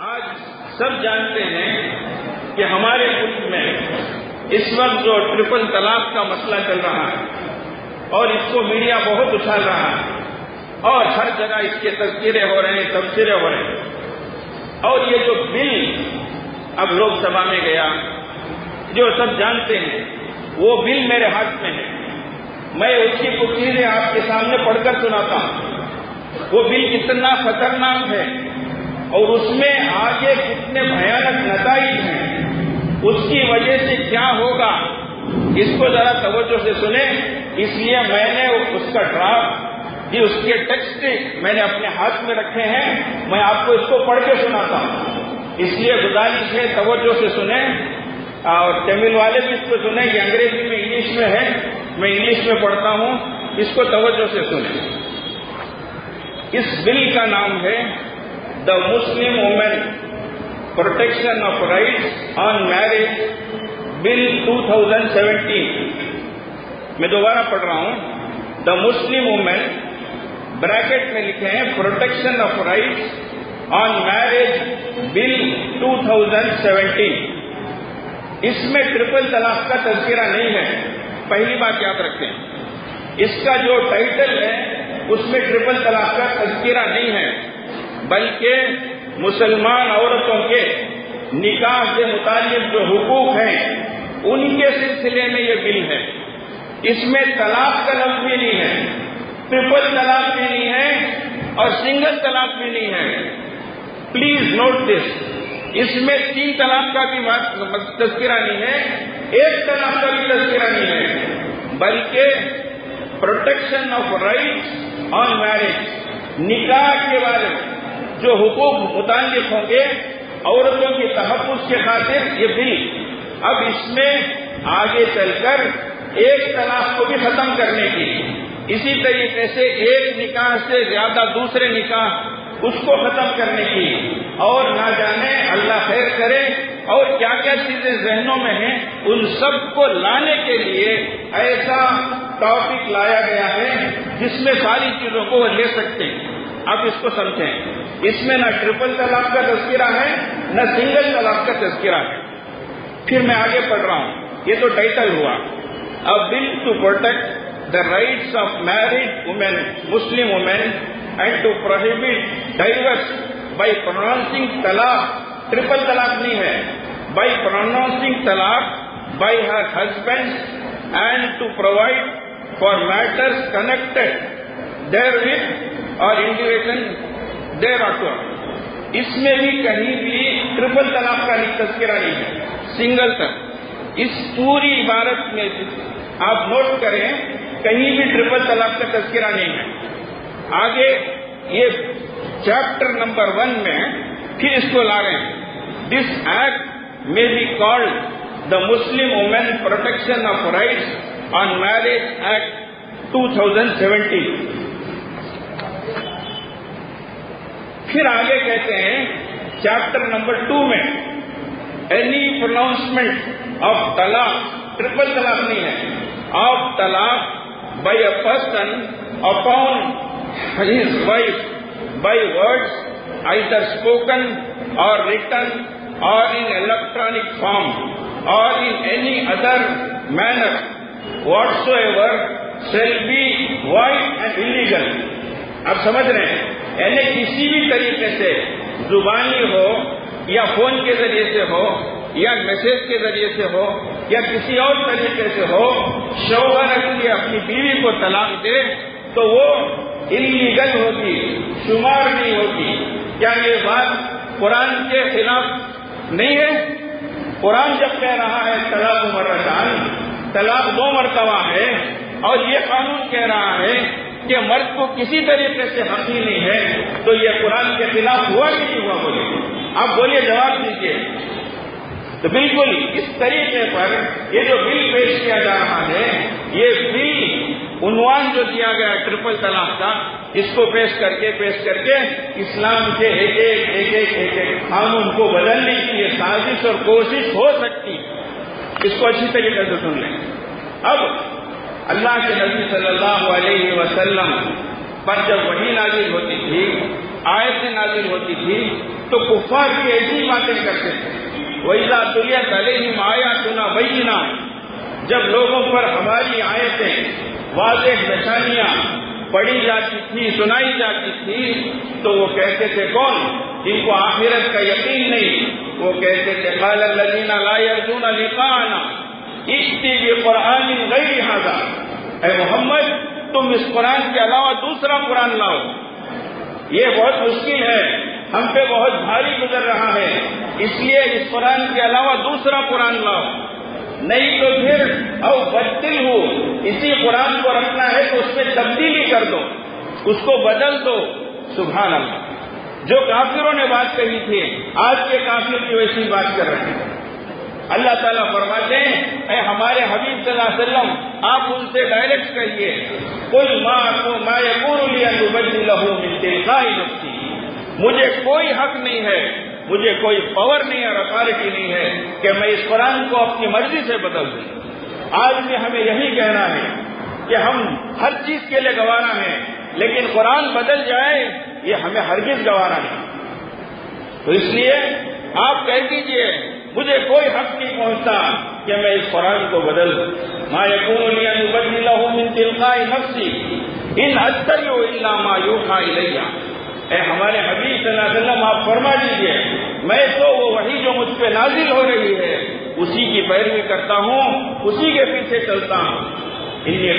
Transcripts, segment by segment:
آج سب جانتے ہیں کہ ہمارے ملک میں اس وقت جو ٹرپل طلاق کا مسئلہ چل رہا ہے اور اس کو میڈیا بہت اچھال رہا ہے اور ہر جگہ اس کے تذکرے ہو رہے ہیں، تبصرے ہو رہے ہیں، اور یہ جو بل اب لوک سبھا میں گیا جو سب جانتے ہیں وہ بل میرے ہاتھ میں ہے، میں اس کی کچھ چیزیں آپ کے سامنے پڑھ کر سناتا ہوں۔ وہ بل کتنا خطرناک ہے اور اس میں آگے کتنے بھیانک نتائج ہیں، اس کی وجہ سے کیا ہوگا، اس کو ذرا توجہ سے سنیں۔ اس لیے میں نے اس کا ڈرافٹ اس کے ٹیکسٹ میں نے اپنے ہاتھ میں رکھے ہیں، میں آپ کو اس کو پڑھ کے سناتا ہوں، اس لیے گزارش ہے توجہ سے سنیں، اور تمل والے بھی اس کو سنیں، یہ انگریزی میں انگلش میں ہے، میں انگلش میں پڑھتا ہوں، اس کو توجہ سے سنیں۔ اس بل کا نام ہے the Muslim women protection of rights on marriage bill 2017۔ میں دوبارہ پڑھ رہا ہوں، دا مسلم وومن بریکٹ میں لکھے ہیں protection of rights on marriage bill 2017۔ اس میں ٹرپل طلاق کا تذکرہ نہیں ہے، پہلی بات یاد رکھیں۔ اس کا جو ٹائٹل ہے اس میں ٹرپل طلاق کا تذکرہ نہیں ہے، بلکہ مسلمان عورتوں کے نکاح سے متعلق جو حقوق ہیں ان کے سلسلے میں یہ بل ہے۔ اس میں طلاق کا لفظ بھی نہیں ہے، ٹرپل طلاق بھی نہیں ہے اور سنگل طلاق بھی نہیں ہے۔ پلیز نوٹ دس، اس میں 3 طلاق کا بھی تذکرہ نہیں ہے، 1 طلاق کا بھی تذکرہ نہیں ہے، بلکہ protection of rights on marriage, نکاح کے بارے میں جو حقوق متعلق ہوں گے عورتوں کے تحفظ کے خاطر یہ بل۔ اب اس میں آگے چل کر 1 طلاق کو بھی ختم کرنے کی، اسی طریقے سے 1 نکاح سے زیادہ دوسرے نکاح اس کو ختم کرنے کی، اور نہ جانے اللہ خیر کرے اور کیا کیا چیزیں ذہنوں میں ہیں ان سب کو لانے کے لیے ایسا ٹاپک لایا گیا ہے جس میں ساری چیزوں کو وہ لے سکتے ہیں۔ آپ اس کو سمجھیں، اس میں نہ ٹرپل طلاق کا تذکرہ ہے نہ سنگل طلاق کا تذکرہ ہے۔ پھر میں آگے پڑھ رہا ہوں، یہ تو ٹائٹل ہوا، A bill to protect the rights of married women, Muslim women, and to prohibit divorce by pronouncing talaq, triple talaq نہیں ہے، by pronouncing talaq by her husband and to provide for matters connected therewith or in relation thereafter۔ اس میں بھی کہیں بھی triple طلاق کا تذکرہ نہیں ہے، سنگل طلاق۔ اس پوری عبارت میں آپ نوٹ کریں کہیں بھی ٹرپل طلاق کا تذکرہ نہیں ہے۔ آگے یہ چیپٹر نمبر 1 میں پھر اس کو لا رہے ہیں، دس ایکٹ میں be called the Muslim women protection of rights on marriage act 2017۔ پھر آگے کہتے ہیں چیپٹر نمبر 2 میں اینی پروناؤنسمنٹ آف طلاق، ٹرپل طلاق نہیں ہے، آف طلاق by a person upon his wife by words either spoken or written or in electronic form or in any other manner whatsoever shall be void and illegal۔ آپ سمجھ رہے ہیں، یعنی کسی بھی طریقے سے زبانی ہو یا فون کے ذریعے سے ہو یا میسج کے ذریعے سے ہو یا کسی اور طریقے سے ہو، شوہر اگر اپنی بیوی کو طلاق دے تو وہ انلیگل ہوگی، شمار نہیں ہوگی۔ کیا یہ بات قرآن کے خلاف نہیں ہے؟ قرآن جب کہہ رہا ہے طلاق مرتان، طلاق 2 مرتبہ ہے، اور یہ قانون کہہ رہا ہے کہ مرد کو کسی طریقے سے حق ہی نہیں ہے، تو یہ قرآن کے خلاف ہوا کہ نہیں ہوا؟ بولے، آپ بولیے، جواب دیجیے۔ تو بالکل اس طریقے پر یہ جو بل پیش کیا جا رہا ہے، یہ بل عنوان جو دیا گیا ٹرپل طلاق کا، اس کو پیش کر کے اسلام کے ایک قانون کو بدلنے کی یہ سازش اور کوشش ہو سکتی، اس کو اچھی طریقے سے سن لیں۔ اب اللہ کے نبی صلی اللہ علیہ وسلم پر جب وحی نازل ہوتی تھی، آیتیں نازل ہوتی تھی، تو کفار کی ایسی باتیں کرتے تھے. وَإِذَا تُلِيَتْ عَلَيْهِمْ آيَاتُنَا بَيِّنَاتٍ، جب لوگوں پر ہماری آیتیں واضح نشانیاں پڑھی جاتی تھی، سنائی جاتی تھی، تو وہ کہتے تھے کون؟ جن کو آخرت کا یقین نہیں، وہ کہتے تھے قَالَ الَّذِينَ لَا يَرْجُونَ لِقَاءَنَا ائْتِ بِقُرْآنٍ غَيْرِ هَذَا، اے محمد تم اس قرآن کے علاوہ دوسرا قرآن لاؤ. یہ بہت مشکل ہے، ہم پہ بہت بھاری گزر رہا ہے، اس لیے اس قرآن کے علاوہ دوسرا قرآن لاؤ. نہیں تو پھر او بدل ہو، اسی قرآن کو رکھنا ہے تو اس میں تبدیلی کر دو، اس کو بدل دو. سبحان اللہ، جو کافروں نے بات کہی تھی آج کے کافر کی ویسی بات کر رہے ہیں. اللہ تعالیٰ فرماتے ہیں اے ہمارے حبیب صلی اللہ علیہ وسلم آپ ان سے ڈائریکٹ کہیے قل ما یکون لی ان ابدلہ من تلقاء نفسی، مجھے کوئی حق نہیں ہے، مجھے کوئی پاور نہیں اور اتھارٹی نہیں ہے کہ میں اس قرآن کو اپنی مرضی سے بدل دوں. آج بھی ہمیں یہی کہنا ہے کہ ہم ہر چیز کے لیے گوارا ہیں، لیکن قرآن بدل جائے یہ ہمیں ہرگز گوارا نہیں. تو اس لیے آپ کہہ دیجئے مجھے کوئی حق نہیں پہنچتا کہ میں اس قرآن کو بدل دوں. ما یکون لی ان ابدلہ من تلقاء نفسی ان اتبع الا ما یوحی الی. اے ہمارے حبیب صلی اللہ علیہ وسلم آپ فرما دیجئے میں تو وہ وحی جو مجھ پہ نازل ہو رہی ہے اسی کی پیروی کرتا ہوں، اسی کے پیچھے چلتا ہوں. انی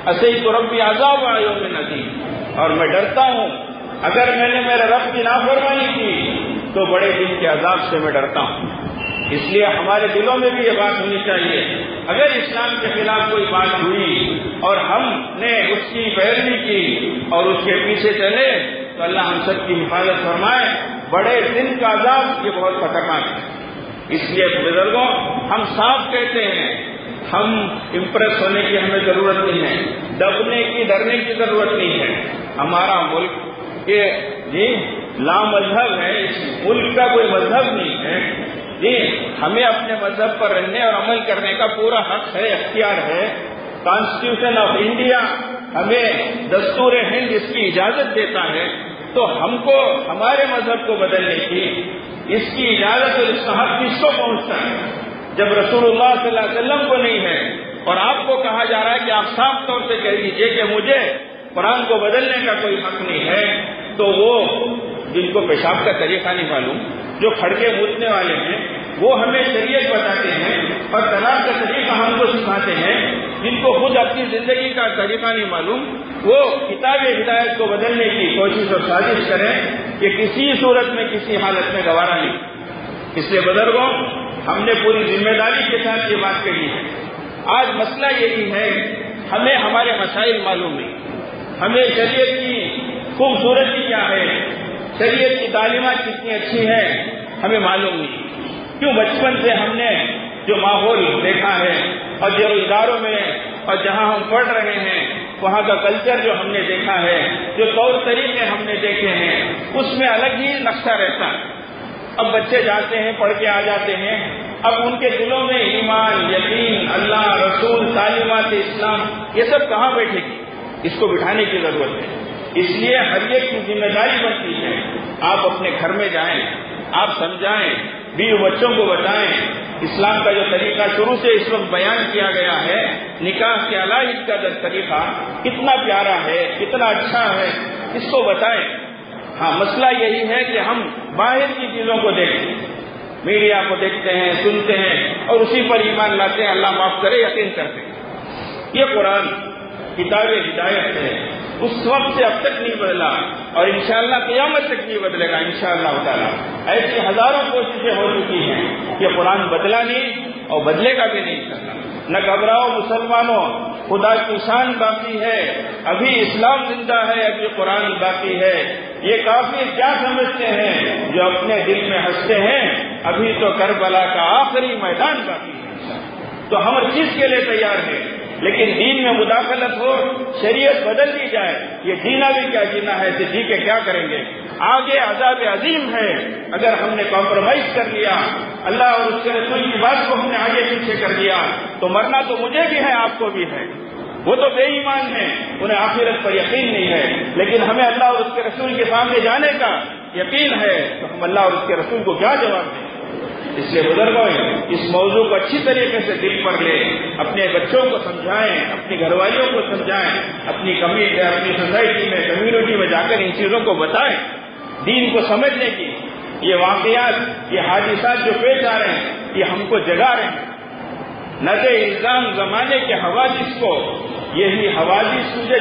خشیت ربی عذاب یوم عظیم، اور میں ڈرتا ہوں اگر میں نے میرے رب کی نافرمانی کی تو بڑے دن کے عذاب سے میں ڈرتا ہوں. اس لیے ہمارے دلوں میں بھی یہ بات ہونی چاہیے اگر اسلام کے خلاف کوئی بات ہوئی اور ہم نے اس کی پیروی کی اور اس کے پیچھے چلے تو اللہ ہم سب کی حفاظت فرمائے. بڑے دن کا عذاب یہ بہت خطرناک ہے. اس لیے بزرگوں ہم صاف کہتے ہیں ہم امپریس ہونے کی ہمیں ضرورت نہیں ہے، دبنے کی ڈرنے کی ضرورت نہیں ہے. ہمارا ملک یہ لا مذہب ہے، اس ملک کا کوئی مذہب نہیں ہے. جی ہمیں اپنے مذہب پر رہنے اور عمل کرنے کا پورا حق ہے، اختیار ہے. کانسٹیٹیوشن آف انڈیا ہمیں دستور ہند اس کی اجازت دیتا ہے، تو ہم کو ہمارے مذہب کو بدلنے کی اس کی اجازت اور اس کا حق کس کو پہنچتا ہے جب رسول اللہ صلی اللہ علیہ وسلم کو نہیں ہے؟ اور آپ کو کہا جا رہا ہے کہ آپ صاف طور سے کہہ دیجئے کہ مجھے قرآن کو بدلنے کا کوئی حق نہیں ہے. تو وہ جن کو پیشاب کا طریقہ نہیں معلوم، جو کھڑکے موتنے والے ہیں، وہ ہمیں شریعت بتاتے ہیں اور طلاق کا طریقہ ہم کو سکھاتے ہیں، جن کو خود اپنی زندگی کا طریقہ نہیں معلوم، وہ کتاب ہدایت کو بدلنے کی کوشش اور سازش کریں کہ کسی صورت میں کسی حالت میں گوارا نہیں. اس لیے بزرگوں ہم نے پوری ذمہ داری کے ساتھ یہ بات کہی ہے. آج مسئلہ یہی ہے ہمیں ہمارے مسائل معلوم نہیں، ہمیں شریعت کی خوبصورتی کیا ہے، شریعت کی تعلیمات کتنی اچھی ہیں ہمیں معلوم نہیں. کیوں بچپن سے ہم نے جو ماحول دیکھا ہے اور جو اداروں میں اور جہاں ہم پڑھ رہے ہیں وہاں کا کلچر جو ہم نے دیکھا ہے، جو طور طریقے ہم نے دیکھے ہیں، اس میں الگ ہی نقشہ رہتا ہے. اب بچے جاتے ہیں پڑھ کے آ جاتے ہیں، اب ان کے دلوں میں ایمان، یقین، اللہ، رسول، تعلیمات اسلام یہ سب کہاں بیٹھے گی؟ اس کو بٹھانے کی ضرورت ہے. اس لیے ہر ایک کی ذمہ داری بنتی ہے آپ اپنے گھر میں جائیں، آپ سمجھائیں، بیوی بچوں کو بتائیں. اسلام کا جو طریقہ شروع سے اس وقت بیان کیا گیا ہے، نکاح کے علاج کا طریقہ کتنا پیارا ہے، کتنا اچھا ہے، اس کو بتائیں. ہاں مسئلہ یہی ہے کہ ہم باہر کی چیزوں کو دیکھیں، میڈیا کو دیکھتے ہیں، سنتے ہیں اور اسی پر ایمان لاتے ہیں، اللہ معاف کرے، یقین کرتے ہیں. یہ قرآن کتاب ہدایت ہے، اس وقت سے اب تک نہیں بدلا اور انشاءاللہ قیامت تک نہیں بدلے گا انشاءاللہ تعالیٰ. ایسی ہزاروں کوششیں ہو چکی ہیں کہ قرآن بدلا نہیں اور بدلے گا بھی نہیں انشاءاللہ. نہ گھبراؤ مسلمانوں، خدا کی شان باقی ہے، ابھی اسلام زندہ ہے، ابھی قرآن باقی ہے. یہ کافر کیا سمجھتے ہیں جو اپنے دل میں ہنستے ہیں؟ ابھی تو کربلا کا آخری میدان باقی ہے. تو ہم ہر چیز کے لیے تیار ہیں، لیکن دین میں مداخلت ہو، شریعت بدل دی جائے، یہ جینا بھی کیا جینا ہے، تو جی کے کیا کریں گے؟ آگے عذاب عظیم ہے اگر ہم نے کمپرومائز کر لیا، اللہ اور اس کے رسول کی بات کو ہم نے آگے پیچھے کر دیا تو مرنا تو مجھے بھی ہے، آپ کو بھی ہے. وہ تو بے ایمان ہیں، انہیں آخرت پر یقین نہیں ہے، لیکن ہمیں اللہ اور اس کے رسول کے سامنے جانے کا یقین ہے تو ہم اللہ اور اس کے رسول کو کیا جواب دیں؟ اس لیے بزرگوں اس موضوع کو اچھی طریقے سے دل پر لے، اپنے بچوں کو سمجھائیں، اپنی گھر والیوں کو سمجھائیں، اپنی سوسائٹی میں، کمیونٹی میں جا کر ان چیزوں کو بتائیں، دین کو سمجھنے کی۔ یہ واقعات، یہ حادثات جو پیش آ رہے ہیں، یہ ہم کو جگا رہے ہیں۔ نہ کہ الزام زمانے کے حوادث کو، یہی حوادث تجھے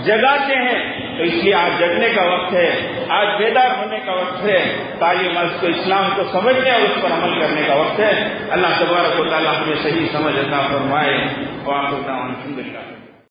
جگاتے ہیں، تو اس لیے آج جگنے کا وقت ہے، آج بیدار ہونے کا وقت ہے، تعلیم کو، اسلام کو سمجھنے اور اس پر عمل کرنے کا وقت ہے۔ اللہ تبارک و تعالیٰ ہمیں صحیح سمجھ عطا فرمائے۔ وآخر دعوانا الحمدللہ۔